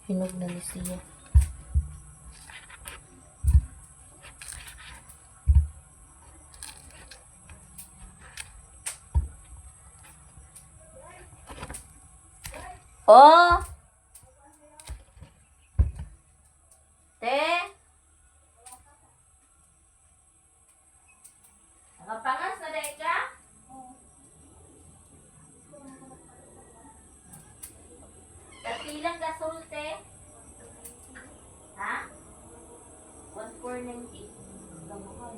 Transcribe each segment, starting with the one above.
Hinog na ni siya. Oh! Te? Nakapangas na dahil ka? Kapilang gasol, te? Ha? 1,490. Gamuhan.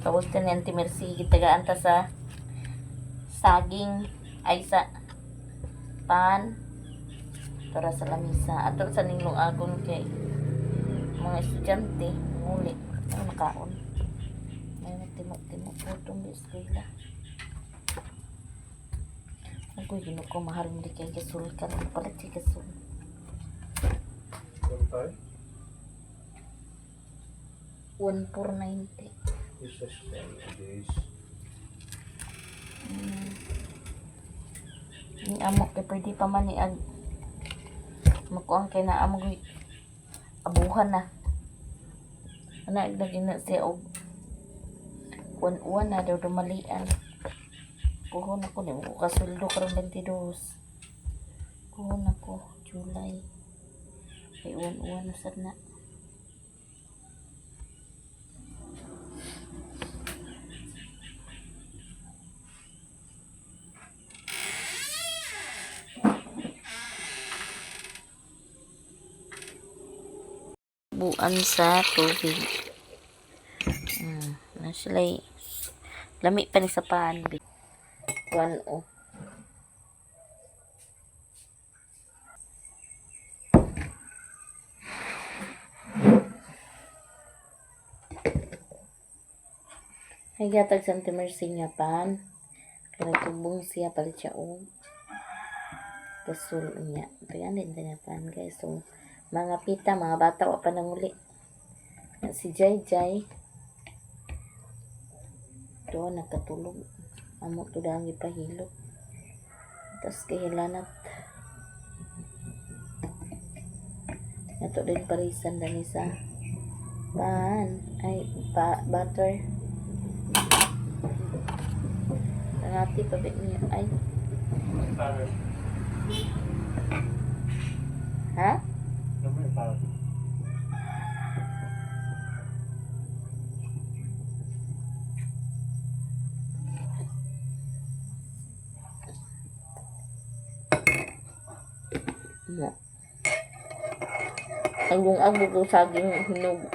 Tapos ka ni Auntie Mercy, tagaan ta sa saging, ay sa pan, para sa lamisa. Ato sa nilong agon kay mga estudyante, muli, ay makaon. May timok-timok po itong eskwela. Ako yun ko, mahal mo di kay gasol ka, palit si gasol. Kuntay? 1,490. Jesus days. Ni amok kay pwede pa man ni ag makuang kay na amok abuhan na. Ana lagi na siya og uwan na daw dumalian. Puhon ako ni ko kasuldo karon 22. Puhon ako July. Kay uwan na sad na. Buan sa tubig. Na sila lami pa ni sa pan. 1 Ay gatag sa Auntie Mercy nga pan. Kaya tubong siya palit siya og gasol niya. Kaya din niya pan guys. So, mga pita, mga bata wa pa nanguli. Si Jai Jai doon nakatulog. Amo to dang ipahilot. Tapos kahilanat. Ito din parisan dani sa pan. Ay, butter. Nangati pa bit niya. Ay. Ha? Yeah. Ang ko saging hinog.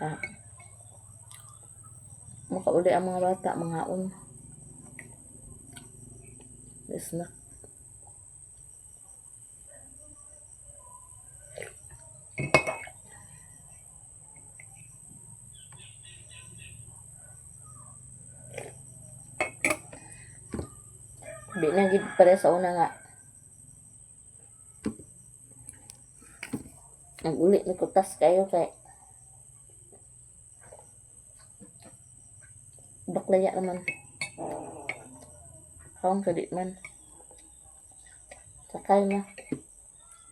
Ha. Makauli ang mga bata, mga snack. Di na gid pare sa una nga. Nag-uli ni kutas kayo kay baklaya naman. Kaong kadit man. Sakay na.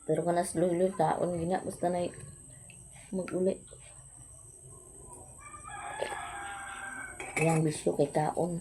Pero kana sluloy kaon gina basta na mag-uli. Yang bisyo kay kaon.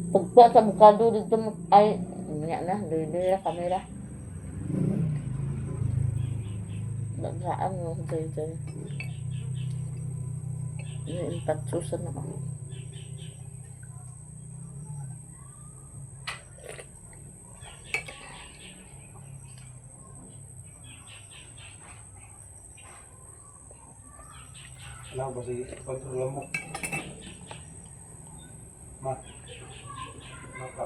Pagka sa bukado dito ay niya na dili na kamera. Nagsaan mo dito. Yung patsusan na ako. Lang ba sige, kontrol mo. Ma. Maka.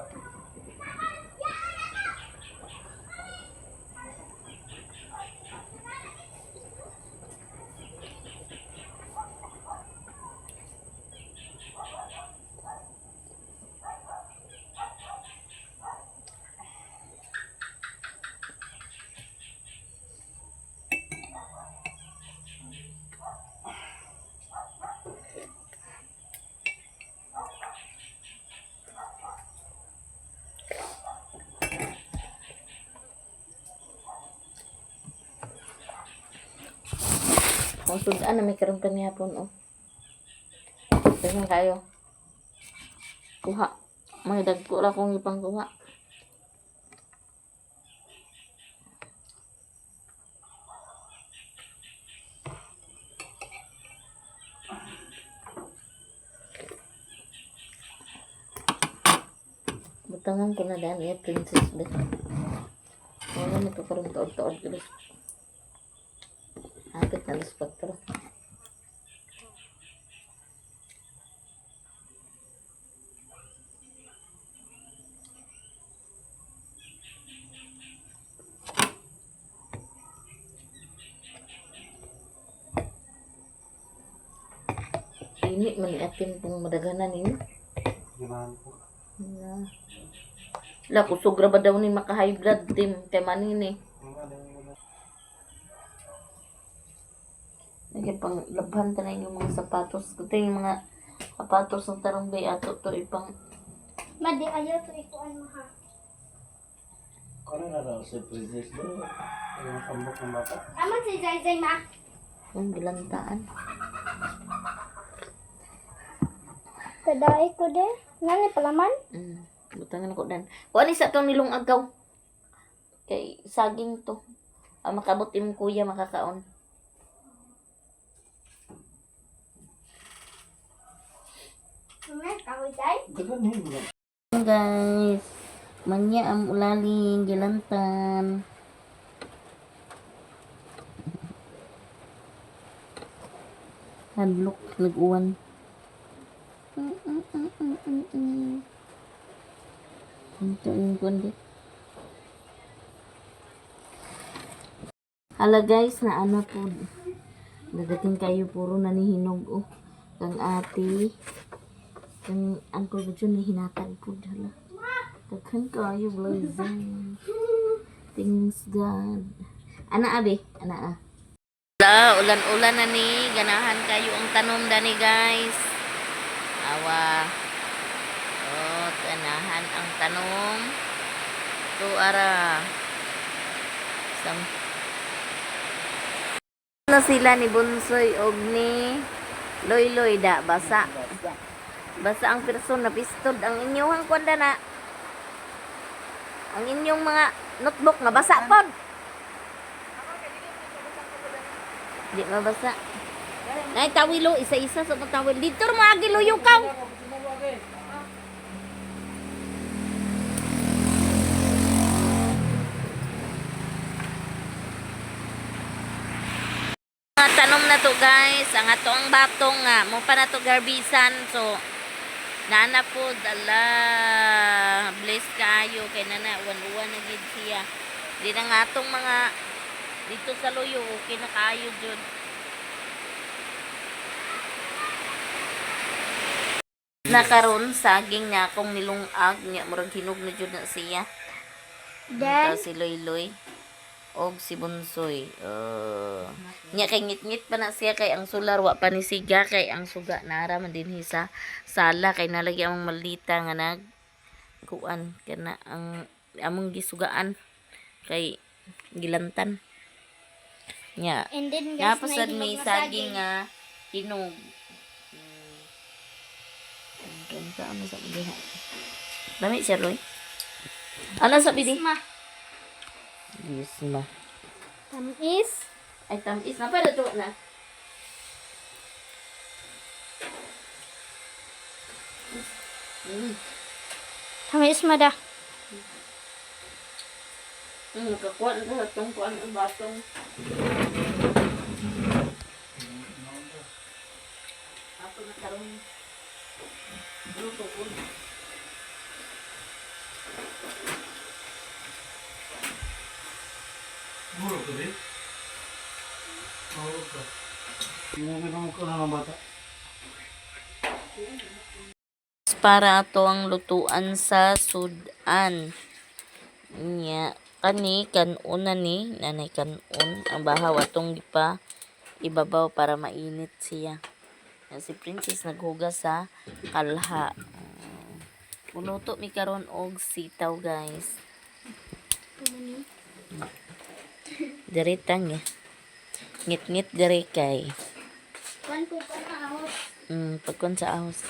Ang sudan na may karoon kami hapon, oh. Tingnan kayo. Kuha. May dagko ra kong ipang kuha. Butangan ko na daan iya princess ba. Wala na ito karoon taod-taod guys. Hapit na alas 4. Ini maniatin pong madaganan ini. Ganahan ko. Na. La kusog ra ba daw ni maka high blood team tema nini. Lagi pang labhan ta na yung mga sapatos. Ito yung mga sapatos ng tarumbay ato to ipang Madi ayaw to ikuan mo ha. Ano na daw si Princess ba? Yung kambok ng bata. Aman si Zay ma. yung gilantaan. Kadai ko de. Nani palaman? Butangan ako dan. Kuan isa tong nilong agaw. Kay saging to. Makabot imong kuya makakaon. Mamay kahoy day. Dagan yun mo. Guys, manya ang ulaling gilantan. Hadlok nag-uwan. Ito yung kundi. Hala guys, na ano po. Dadating kayo puro nanihinog oh. Kang ate. Kang uncle ko dyan hinatag po. Hala. Daghan kayo blazing. Thanks God. Ana abi, ana ah. Ulan-ulan na ni. Ganahan kayo ang tanom dani guys. Awa. Oh, ganahan ang tanom. To ara. Na sila ni Bunsoy og ni Loy da basa. Basa ang person na pistod ang inyong kwanda na. Ang inyong mga notebook nga basa pod. Di mabasa. Nay tawilo isa-isa sa tawil. Dito mga giluyo ka. Tanom na to guys. Ang ato ang batong nga. Mo pa na to garbisan. So, nana po. Dala. Bless kayo. Kay nana. Uwan-uwan na gid siya. Di na nga atong mga dito sa luyo. Okay na kayo dyan. Nakaroon saging niya akong nilungag niya. Murag hinog na dyan na siya. Then, Si Loy. Og si Bunsoy. Nya kay ngit-ngit pa na siya kay ang sular wa pa ni siga kay ang suga nara man din sa sala kay nalagi among malita nga nag kuan kana ang among gisugaan kay gilantan. Nya and then guys, napasad may nahihinog na saging nga hinog. Kanta ano sa diha. Dami siya Roy. Ano sa bidi? Ma, Yes ma. tamis. Ay tamis na para to na. Tamis ma da. Kakuan ka itong kuan ang batong. na karon. Luto ko. Muro ka din? Muro ka. Ginagawa ko na ng bata. Para ato ang lutuan sa sudan. Nya kani kanon na ni nanay kanon ang bahaw atong gipa ibabaw para mainit siya. Si Princess naghugas sa kalha. Muluto mi karon og sitaw guys. Diretang ngit-ngit diri kay. Kuan ko pa na ahos. Pagkon sa ahos.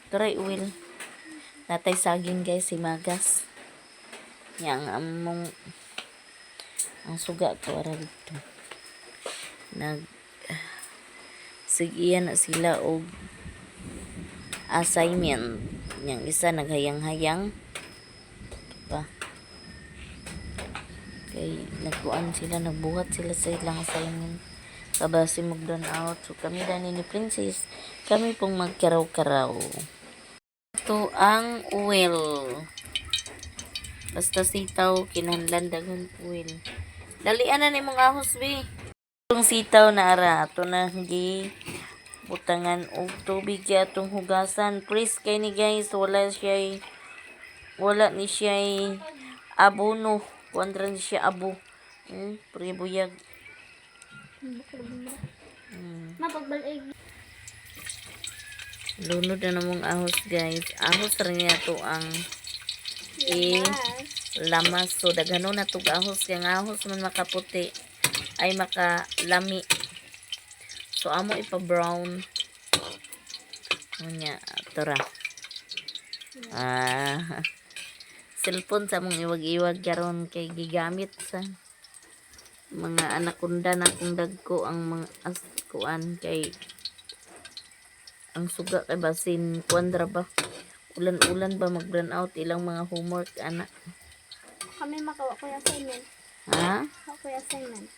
Try oil. Natay saging guys si Magas. Yang among ang suga ko ara dito. Sigiyan na sila og assignment. Yang isa naghayang-hayang pa. Kay nagkuan sila, nagbuhat sila sa ilang assignment. Kabasi mag-down out. So kami dani ni Princess, kami pong magkaraw-karaw. Ito ang oil. Basta sitaw, kinahanglan daghang oil. Dalian na ni mong ahos, be. Itong sitaw na ara, ito na gi butangan og tubig kaya itong hugasan. Please kay ni guys, wala ni siya abono. Kuandra ni siya abo. Pribuyag. Mapagbalig. Lunod na namong ahos guys. Ahos rin niya to ang lamas. So daghanon na tog ahos. Kaya ang ahos man makaputi ay makalami. So amo ipa-brown. Unya, tora. Cellphone sa mong iwag-iwag karon kay gigamit sa mga anakunda na kung dagko ang mga kuan kay ang suga kay basin kuandra ba ulan-ulan ba mag-burn out ilang mga homework anak. Kami makawa ko yung assignment. Ha? Ako yung assignment.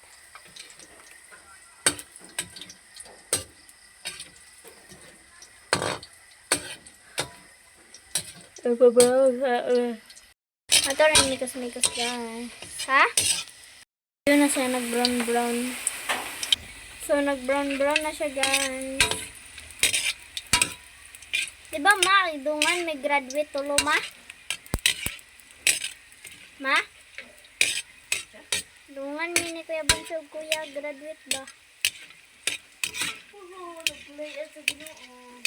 Ito rin mikos-mikos guys. Ha? Yun na siya nag-brown-brown. So nag-brown-brown na siya guys. Diba ma, idungan may graduate tulo ma? Ma? Dungan mini Kuya Bunso Kuya graduate ba? Nag-play sa Ginoo.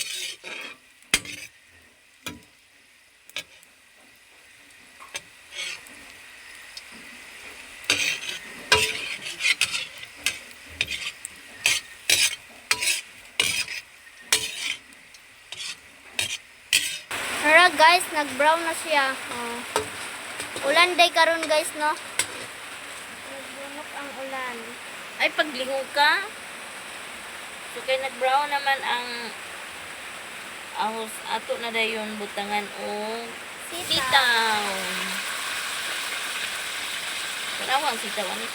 Tara guys, nag-brown na siya. Ulan day karon guys no. Nagbunok ang ulan. Ay paglingo ka. So kay nag-brown naman ang ahos ato na dayon butangan og sitaw. Tanawa ang sitaw ani.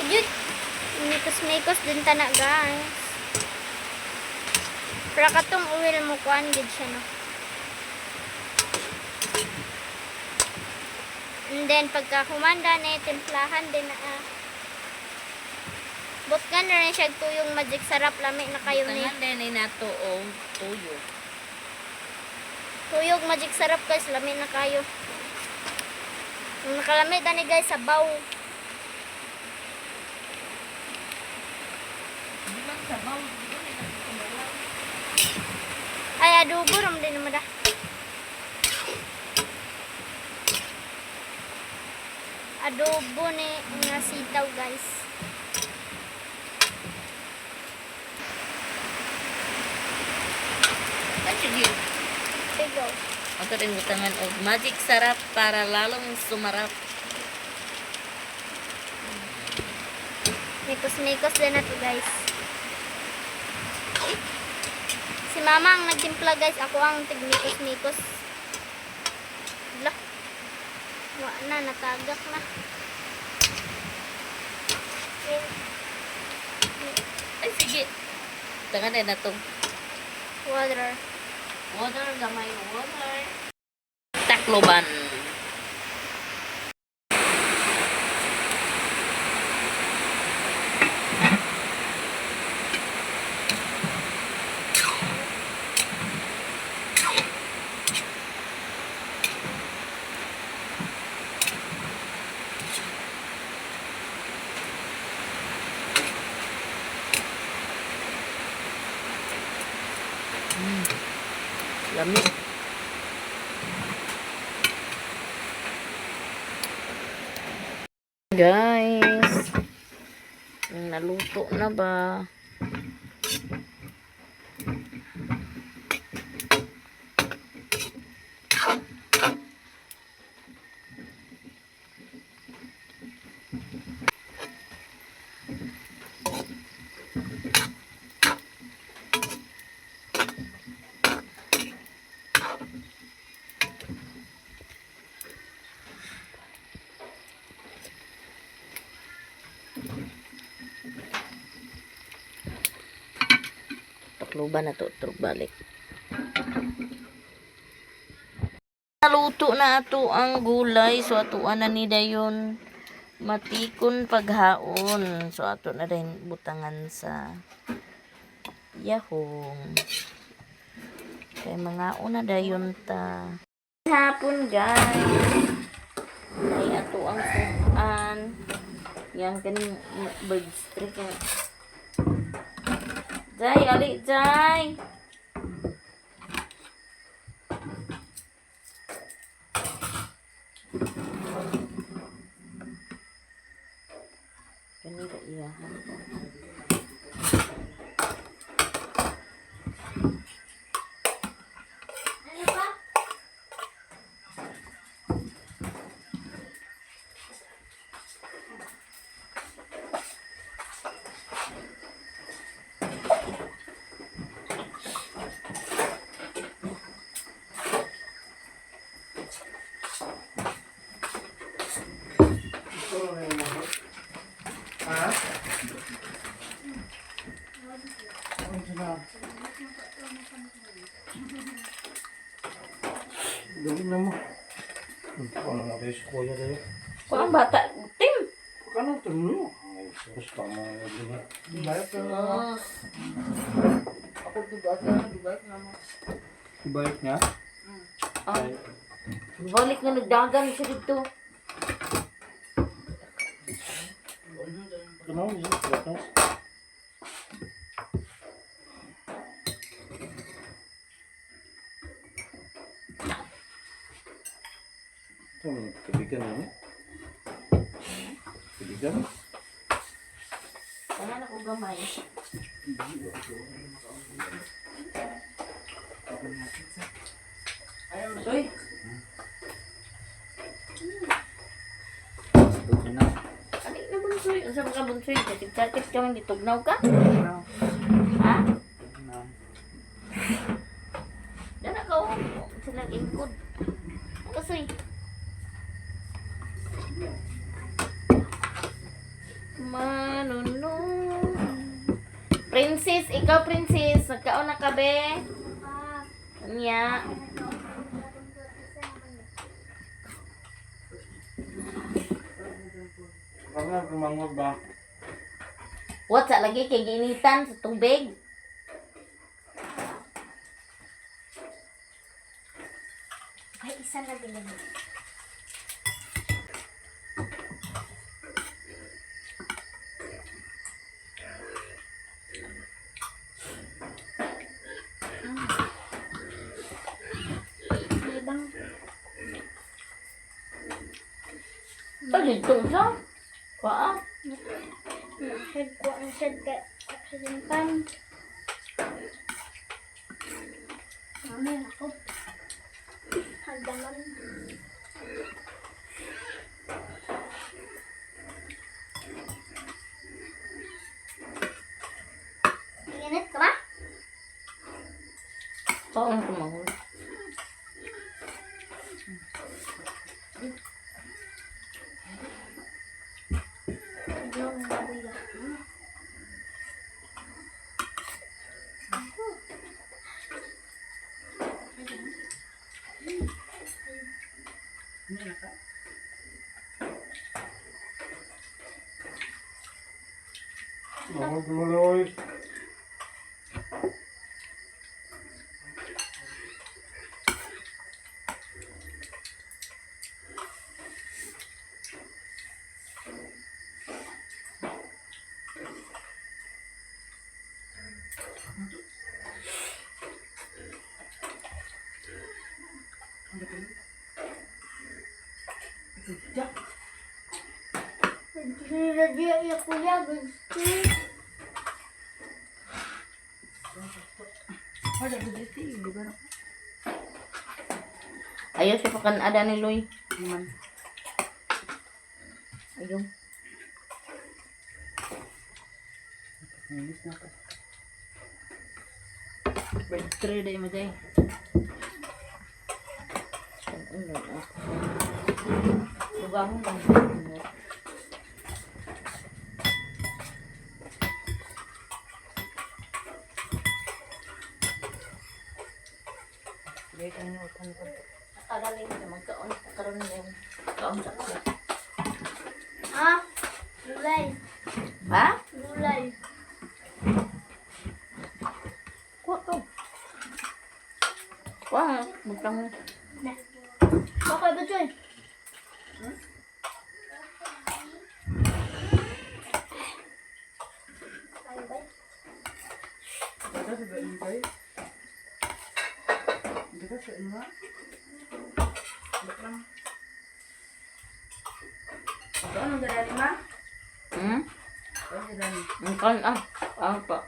Ayun. Mikos-mikos din tana guys. Para katong oil mo kuan gid siya no. And then pagka humanda na timplahan din na butkan na rin siya tuyong magic sarap lami na kayo ni. Butangan din ni nato og tuyo. Tuyog magic sarap guys lami na kayo. Kung nakalami tani guys sabaw. Ay adobo ram din naman da. Adobo ni nga sitaw guys. Sige. Tigo. Ato rin butangan og magic sarap para lalong sumarap. Mikos-mikos din na to, guys. Si mama ang nagtimpla, guys. Ako ang tig-mikos-mikos. Wala. Wala na, natagak na. Ay, sige. Tangan na to. Water. Water, gamay water. Takloban. Lamig. Guys, naluto na ba? Takluban na to, turog balik. Naluto na ato ang gulay. So, atuan na ni dayon matikon paghaon. So, ato na rin butangan sa yahong. Kaya mga una dayon ta. Hapon, guys. Ay, ato ang sudan. Yang kaning bird streak. Jai, alik, Jai. Kanira iya. Ha? Ano sila? Gawin na mo. Ano na kayo sa kuya tayo? Kung ang bata, tim. Ano ito mo? Ay, sus, tama na yun. Dibayat na lang. Sus. Ako dibayat na, dibayat na mo. Dibayat niya? Ay, balik na nagdagan siya dito. Ano yun? Gatas? Ito, kabigan na mo. Kabigan? Kaya na ko gamay. Ayaw na soy. Ito na. Ano na bunsoy? Ang sama ka bunsoy? Sakit-sakit ka man ditugnaw ka? Ha? Dana ka o. Silang ingkod. Ang kasoy. Manunong. Princess, ikaw princess. Nagkaon na ka be? Anya. Ano, lumangwag ba? What sa lagi kay ginitan sa tubig? Ay, isa na bilhin. Ibang Dito siya. Paa. head ko ang shed ka aksidente. Mamaya ako. Hagdaman. Paano ko mahuli? Maguloy. Dia ya kuya gusto. Ayaw siya pakan ada ni Loy. Ayaw. Birthday day mo day. Lubang lang. Nakagaling na magkaon. Karoon na yung kaon sa kasi. Ah, gulay. Ha? Gulay. Kuha to. Kuha. Magkang. Okay ba Joy? Hmm? Kan ah. Ah pa.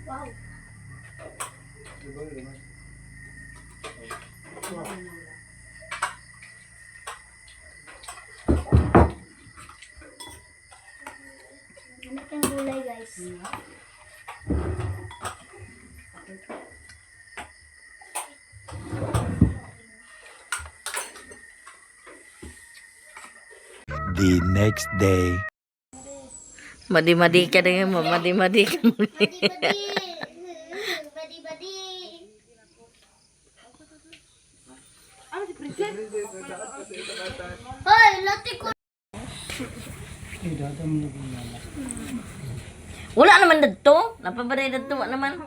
Wow. Anak yung gulay guys. The next day. Madi-madi ka na nga, madi-madi ka muli. Badi-badi. Hoy, lati ko. Wala naman dito. Napabaray dito naman.